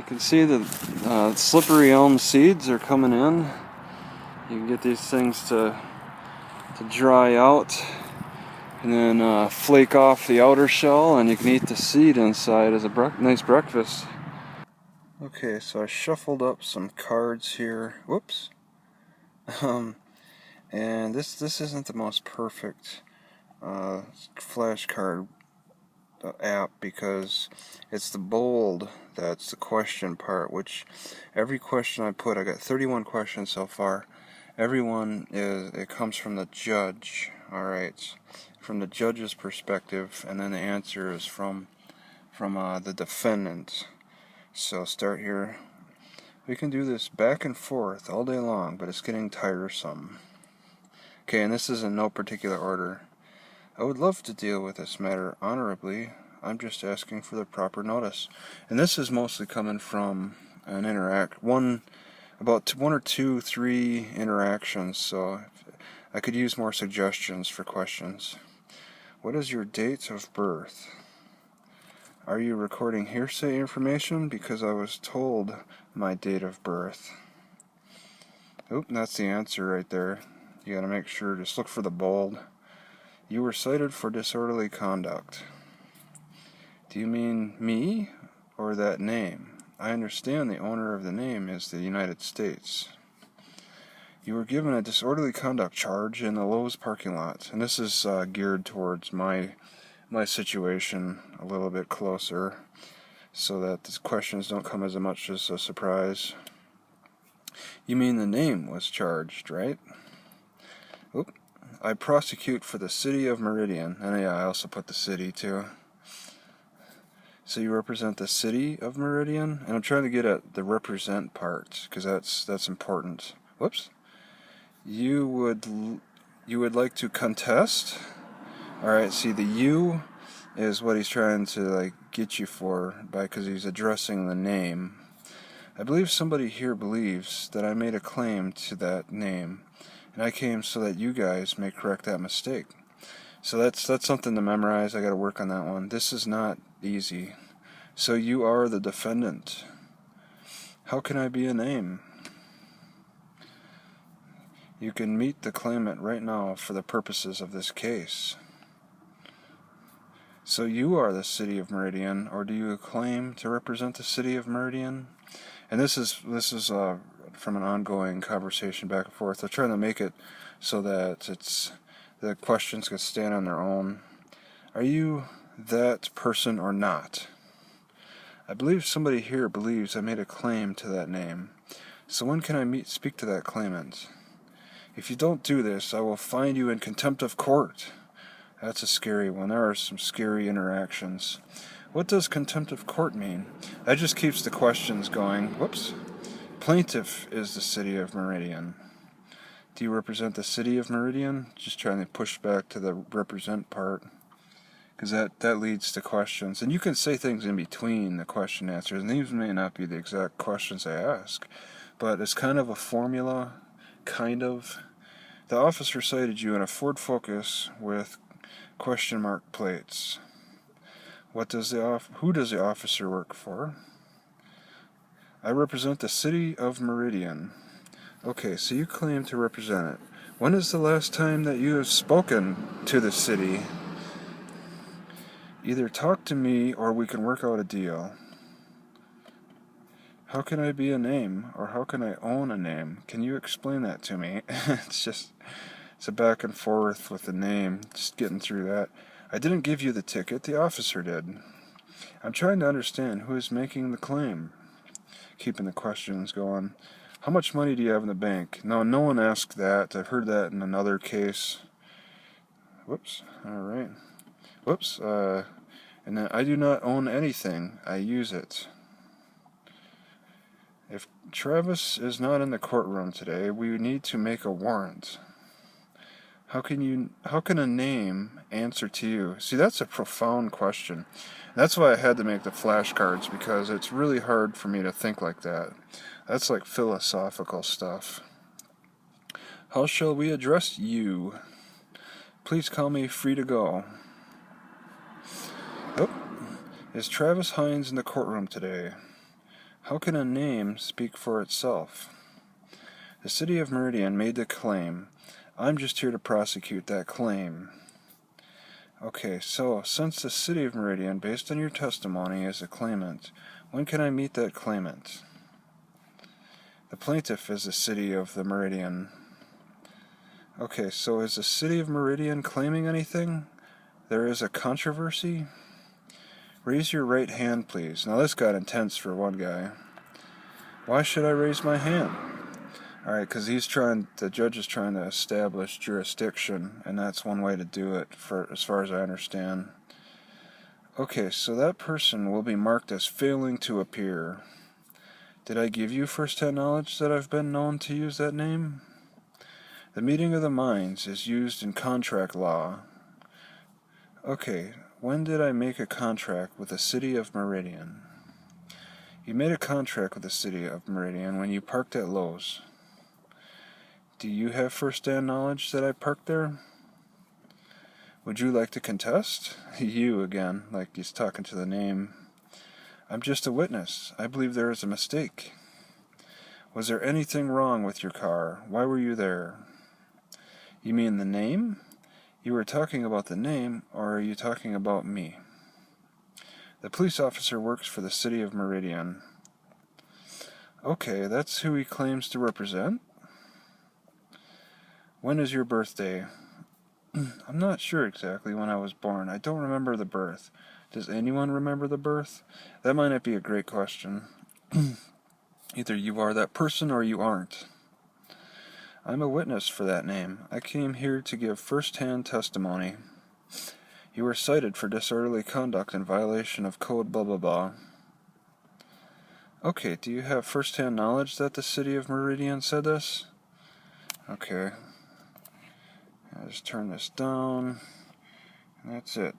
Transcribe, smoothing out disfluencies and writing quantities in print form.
You can see the slippery elm seeds are coming in. You can get these things to dry out and then flake off the outer shell, and you can eat the seed inside as a nice breakfast. Okay, so I shuffled up some cards here. Whoops. And this isn't the most perfect flashcard app, because it's the bold that's the question part, which every question I put, I got 31 questions so far. Everyone it comes from the judge, alright, from the judge's perspective, and then the answer is from the defendant. So start here. We can do this back and forth all day long, but it's getting tiresome. Okay, and this is in no particular order. I would love to deal with this matter honorably. I'm just asking for the proper notice. And this is mostly coming from an about one or two, three interactions, so I could use more suggestions for questions. What is your date of birth? Are you recording hearsay information? Because I was told my date of birth. Oop, that's the answer right there. You gotta make sure, just look for the bold. You were cited for disorderly conduct. Do you mean me or that name? I understand the owner of the name is the United States. You were given a disorderly conduct charge in the Lowe's parking lot, and this is geared towards my situation a little bit closer, so that these questions don't come as much as a surprise. You mean the name was charged, right? Oop. I prosecute for the city of Meridian, and yeah, I also put the city too. So you represent the city of Meridian, and I'm trying to get at the represent part, because that's important. Whoops. You would like to contest? All right. See, the you is what he's trying to get you for, because he's addressing the name. I believe somebody here believes that I made a claim to that name, and I came so that you guys may correct that mistake. So that's something to memorize. I got to work on that one. This is not easy. So you are the defendant. How can I be a name? You can meet the claimant right now for the purposes of this case. So you are the city of Meridian, or do you claim to represent the city of Meridian? And this is from an ongoing conversation back and forth. They're trying to make it so that the questions can stand on their own. Are you that person or not? I believe somebody here believes I made a claim to that name. So when can I speak to that claimant? If you don't do this, I will find you in contempt of court. That's a scary one. There are some scary interactions. What does contempt of court mean? That just keeps the questions going. Whoops. Plaintiff is the city of Meridian. Do you represent the city of Meridian? Just trying to push back to the represent part, because that leads to questions. And you can say things in between the question answers, and these may not be the exact questions I ask, but it's kind of a formula, kind of. The officer cited you in a Ford Focus with question mark plates. Who does the officer work for? I represent the city of Meridian. Okay, so you claim to represent it. When is the last time that you have spoken to the city? Either talk to me or we can work out a deal. How can I be a name, or how can I own a name? Can you explain that to me? It's a back and forth with the name, just getting through that. I didn't give you the ticket, the officer did. I'm trying to understand who is making the claim. Keeping the questions going. How much money do you have in the bank? No one asked that. I've heard that in another case. Whoops. Alright. Whoops. And then I do not own anything. I use it. If Travis is not in the courtroom today, we need to make a warrant. How can a name answer to you? See, that's a profound question. That's why I had to make the flashcards, because it's really hard for me to think like that. That's like philosophical stuff. How shall we address you? Please call me free to go. Oh, is Travis Hines in the courtroom today? How can a name speak for itself? The city of Meridian made the claim. I'm just here to prosecute that claim. Okay, so since the city of Meridian, based on your testimony, is a claimant, when can I meet that claimant? The plaintiff is the city of the Meridian. Okay, so is the city of Meridian claiming anything? There is a controversy? Raise your right hand, please. Now this got intense for one guy. Why should I raise my hand? Alright, because the judge is trying to establish jurisdiction, and that's one way to do it, as far as I understand. Okay, so that person will be marked as failing to appear. Did I give you first-hand knowledge that I've been known to use that name? The meeting of the minds is used in contract law. Okay, when did I make a contract with the city of Meridian? You made a contract with the city of Meridian when you parked at Lowe's. Do you have first-hand knowledge that I parked there? Would you like to contest? You again, like he's talking to the name. I'm just a witness. I believe there is a mistake. Was there anything wrong with your car? Why were you there? You mean the name? You were talking about the name, or are you talking about me? The police officer works for the city of Meridian. Okay, that's who he claims to represent? When is your birthday? I'm not sure exactly when I was born. I don't remember the birth. Does anyone remember the birth? That might not be a great question. Either you are that person or you aren't. I'm a witness for that name. I came here to give first-hand testimony. You were cited for disorderly conduct in violation of code blah blah blah. Okay, do you have first-hand knowledge that the city of Meridian said this? Okay. I'll just turn this down. And that's it.